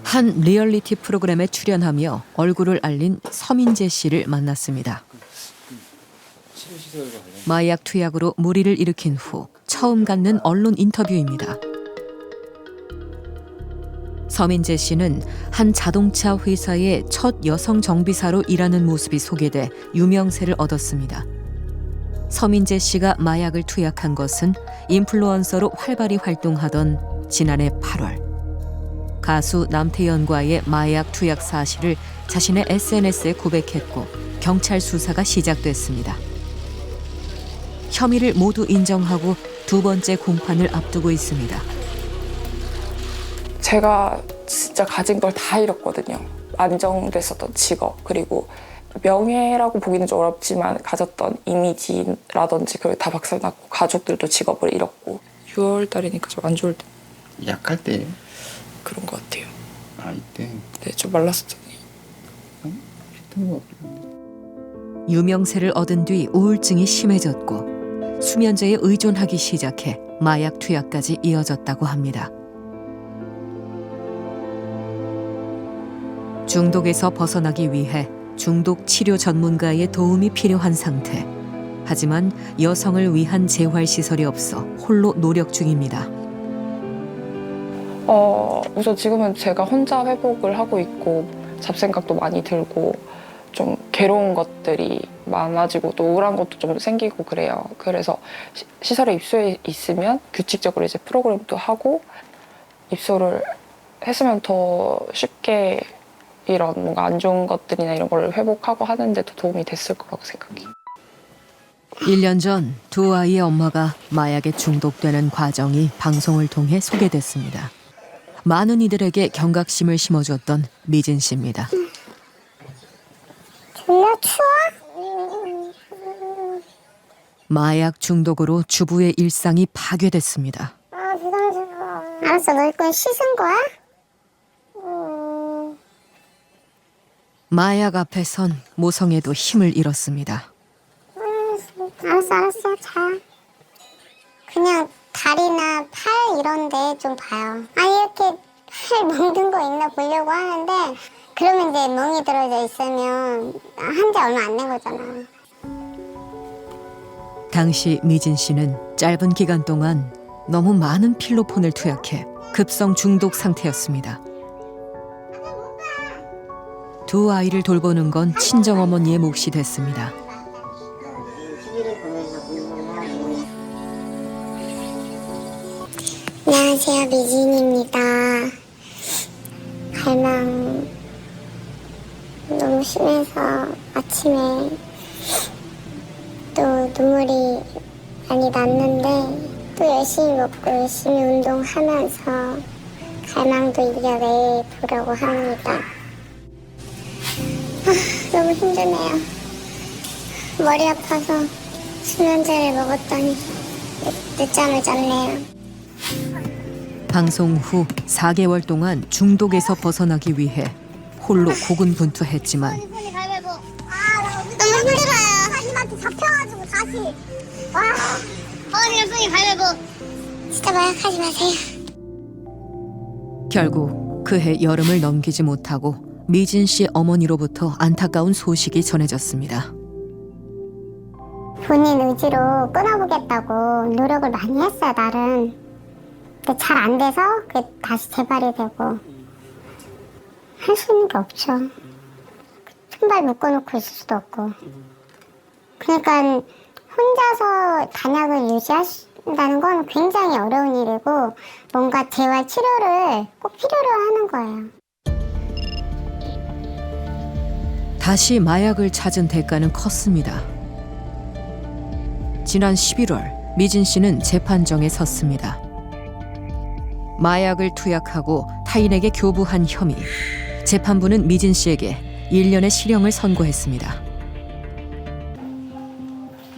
한 리얼리티 프로그램에 출연하며 얼굴을 알린 서민재 씨를 만났습니다. 마약 투약으로 무리를 일으킨 후 처음 갖는 언론 인터뷰입니다. 서민재 씨는 한 자동차 회사의 첫 여성 정비사로 일하는 모습이 소개돼 유명세를 얻었습니다. 서민재 씨가 마약을 투약한 것은 인플루언서로 활발히 활동하던 지난해 8월. 가수 남태현과의 마약 투약 사실을 자신의 SNS에 고백했고 경찰 수사가 시작됐습니다. 혐의를 모두 인정하고 두 번째 공판을 앞두고 있습니다. 제가 진짜 가진 걸 다 잃었거든요. 안정됐었던 직업, 그리고 명예라고 보기는 좀 어렵지만 가졌던 이미지라든지 그걸 다 박살났고 가족들도 직업을 잃었고 6월 달이니까 좀 안 좋을 때 약할 때 그런 것 같아요. 아 이때 네, 좀 말랐었잖아요. 비슷한 것 같은데. 유명세를 얻은 뒤 우울증이 심해졌고 수면제에 의존하기 시작해 마약 투약까지 이어졌다고 합니다. 중독에서 벗어나기 위해 중독 치료 전문가의 도움이 필요한 상태. 하지만 여성을 위한 재활시설이 없어 홀로 노력 중입니다. 우선 지금은 제가 혼자 회복을 하고 있고 잡생각도 많이 들고 좀 괴로운 것들이 많아지고 또 우울한 것도 좀 생기고 그래요. 그래서 시설에 입소해 있으면 규칙적으로 이제 프로그램도 하고 입소를 했으면 더 쉽게 이런 뭔가 안 좋은 것들이나 이런 걸 회복하고 하는데도 도움이 됐을 거라고 생각해요. 1년 전 두 아이의 엄마가 마약에 중독되는 과정이 방송을 통해 소개됐습니다. 많은 이들에게 경각심을 심어줬던 미진 씨입니다. 졸라 추워? 마약 중독으로 주부의 일상이 파괴됐습니다. 아 부담스러워. 알았어, 너 이거 씻은 거야? 마약 앞에선 모성애도 힘을 잃었습니다. 알았어, 자. 그냥 다리나 팔 이런 데 좀 봐요. 아니 이렇게 팔 멍든 거 있나 보려고 하는데 그러면 이제 멍이 들어져 있으면 한 지 얼마 안 된 거잖아. 당시 미진 씨는 짧은 기간 동안 너무 많은 필로폰을 투약해 급성 중독 상태였습니다. 두 아이를 돌보는 건 친정어머니의 몫이 됐습니다. 안녕하세요, 미진입니다. 갈망 너무 심해서 아침에 또 눈물이 많이 났는데 또 열심히 먹고 열심히 운동하면서 갈망도 이겨내보려고 합니다. 너무 힘드네요. 머리 아파서 수면제를 먹었더니 늦잠을 잤네요. 방송 후 4개월 동안 중독에서 벗어나기 위해 홀로 고군분투했지만 너무 힘들어요. 사님한테 잡혀가지고 다시. 와. 어머니랑 손이 가위바위보. 진짜 마약하지 마세요. 결국 그해 여름을 넘기지 못하고 미진 씨 어머니로부터 안타까운 소식이 전해졌습니다. 본인 의지로 끊어보겠다고 노력을 많이 했어요, 나름. 근데 잘 안 돼서 그게 다시 재발이 되고 할 수 있는 게 없죠. 손발 묶어놓고 있을 수도 없고. 그러니까 혼자서 단약을 유지하신다는 건 굉장히 어려운 일이고 뭔가 재활 치료를 꼭 필요로 하는 거예요. 다시 마약을 찾은 대가는 컸습니다. 지난 11월 미진 씨는 재판정에 섰습니다. 마약을 투약하고 타인에게 교부한 혐의. 재판부는 미진 씨에게 1년의 실형을 선고했습니다.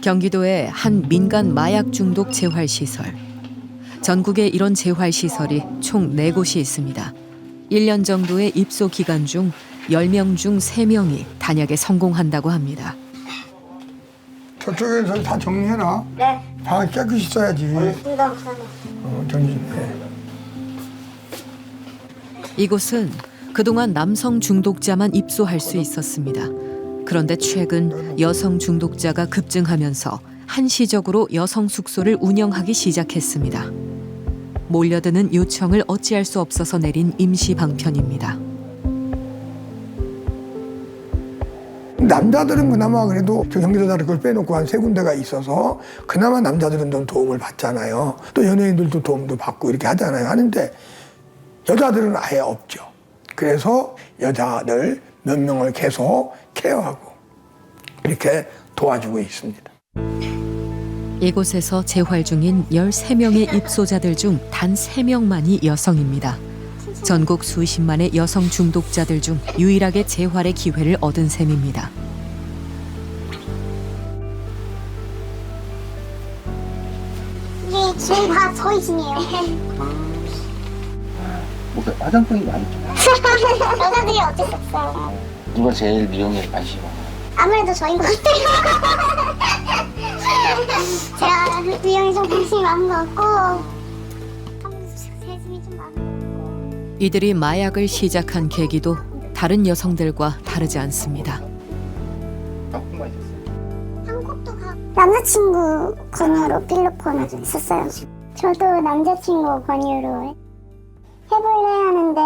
경기도의 한 민간 마약 중독 재활시설. 전국에 이런 재활시설이 총 4곳이 있습니다. 1년 정도의 입소 기간 중 10명 중 3명이 단약에 성공한다고 합니다. 저쪽에서 다 정리해놔. 네. 방 깨끗이 써야지. 알겠습니다. 정리해. 이곳은 그동안 남성 중독자만 입소할 수 있었습니다. 그런데 최근 여성 중독자가 급증하면서 한시적으로 여성 숙소를 운영하기 시작했습니다. 몰려드는 요청을 어찌할 수 없어서 내린 임시 방편입니다. 남자들은 그나마 그래도 저 경기도다를 그걸 빼놓고 한 3군데가 있어서 그나마 남자들은 좀 도움을 받잖아요. 또 연예인들도 도움도 받고 이렇게 하잖아요. 하는데 여자들은 아예 없죠. 그래서 여자들 몇 명을 계속 케어하고 이렇게 도와주고 있습니다. 이곳에서 재활 중인 13명의 입소자들 중 단 3명만이 여성입니다. 전국 수십만의 여성 중독자들 중 유일하게 재활의 기회를 얻은 셈입니다. 이게 지금 다 저희 짐이에요. 뭐 화장품이 많죠. 여자들이 어쩔 수 없어요. 누가 제일 미용에 관심이 많아요? 아무래도 저인 것 같아요. 제가 미용에 좀 관심이 많은 것 같고 세심이 좀 많은 것 같고. 이들이 마약을 시작한 계기도 다른 여성들과 다르지 않습니다. 조금만 있었어요. 한국도 가. 남자친구 권유로 필로폰을 썼어요. 저도 남자친구 권유로 해볼래 하는데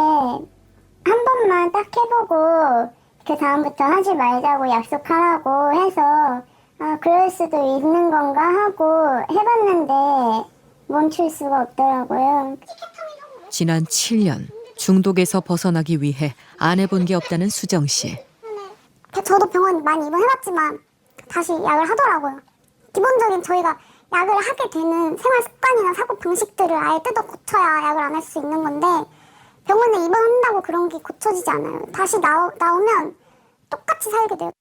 한 번만 딱 해보고 그 다음부터 하지 말자고 약속하라고 해서 그럴 수도 있는 건가 하고 해봤는데 멈출 수가 없더라고요. 지난 7년 중독에서 벗어나기 위해 안 해본 게 없다는 수정 씨. 저도 병원 많이 입원해봤지만 다시 약을 하더라고요. 기본적인 저희가 약을 하게 되는 생활 습관이나 사고 방식들을 아예 뜯어 고쳐야 약을 안 할 수 있는 건데 병원에 입원한다고 그런 게 고쳐지지 않아요. 다시 나오면 똑같이 살게 돼요.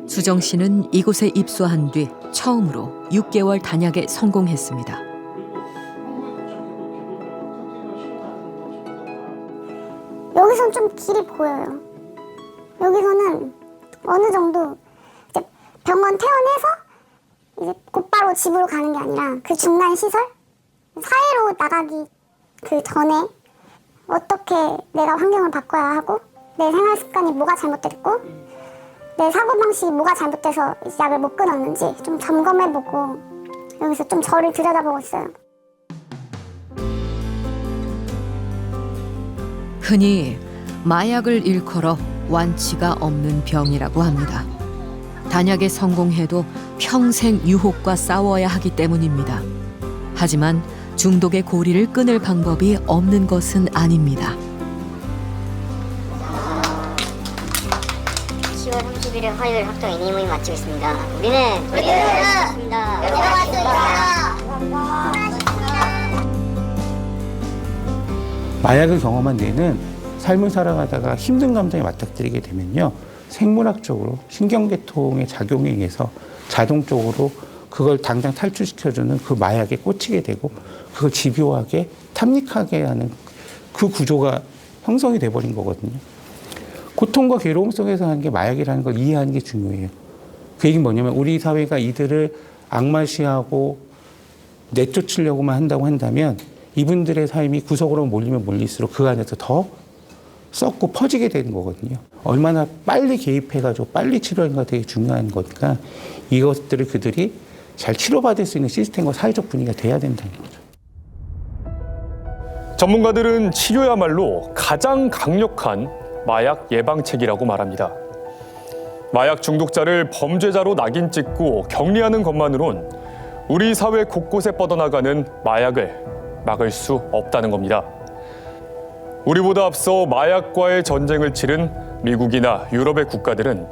수정 씨는 이곳에 입소한 뒤 처음으로 6개월 단약에 성공했습니다. 여기선 좀 길이 보여요. 여기서는 어느 정도 이제 병원 퇴원해서 이제 곧바로 집으로 가는 게 아니라 그 중간 시설 사회로 나가기 그 전에 어떻게 내가 환경을 바꿔야 하고 내 생활 습관이 뭐가 잘못됐고 내 사고방식이 뭐가 잘못돼서 약을 못 끊었는지 좀 점검해보고 여기서 좀 저를 들여다보고 있어요. 흔히 마약을 일컬어 완치가 없는 병이라고 합니다. 단약에 성공해도 평생 유혹과 싸워야 하기 때문입니다. 하지만 중독의 고리를 끊을 방법이 없는 것은 아닙니다. 10월 31일 화요일 확정 인임을 마치고 있습니다. 우리는 있습니다. 마약을 경험한 뒤에는 삶을 살아가다가 힘든 감정에 맞닥뜨리게 되면요. 생물학적으로 신경계통의 작용에 의해서 자동적으로 그걸 당장 탈출시켜주는 그 마약에 꽂히게 되고 그걸 집요하게 탐닉하게 하는 그 구조가 형성이 돼버린 거거든요. 고통과 괴로움 속에서 하는 게 마약이라는 걸 이해하는 게 중요해요. 그 얘기는 뭐냐면 우리 사회가 이들을 악마시하고 내쫓으려고만 한다고 한다면 이분들의 삶이 구석으로 몰리면 몰릴수록 그 안에서 더 썩고 퍼지게 되는 거거든요. 얼마나 빨리 개입해가지고 빨리 치료하는가 되게 중요한 거니까 이것들을 그들이 잘 치료받을 수 있는 시스템과 사회적 분위기가 돼야 된다는 거죠. 전문가들은 치료야말로 가장 강력한 마약 예방책이라고 말합니다. 마약 중독자를 범죄자로 낙인 찍고 격리하는 것만으론 우리 사회 곳곳에 뻗어나가는 마약을 막을 수 없다는 겁니다. 우리보다 앞서 마약과의 전쟁을 치른 미국이나 유럽의 국가들은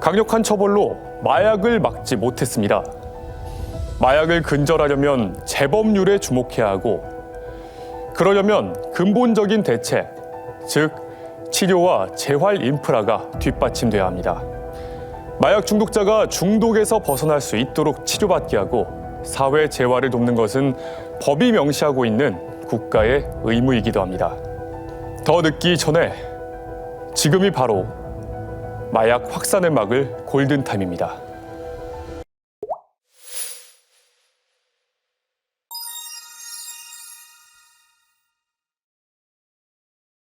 강력한 처벌로 마약을 막지 못했습니다. 마약을 근절하려면 재범률에 주목해야 하고 그러려면 근본적인 대책, 즉 치료와 재활 인프라가 뒷받침돼야 합니다. 마약 중독자가 중독에서 벗어날 수 있도록 치료받게 하고 사회 재활을 돕는 것은 법이 명시하고 있는 국가의 의무이기도 합니다. 더 늦기 전에 지금이 바로 마약 확산을 막을 골든타임입니다.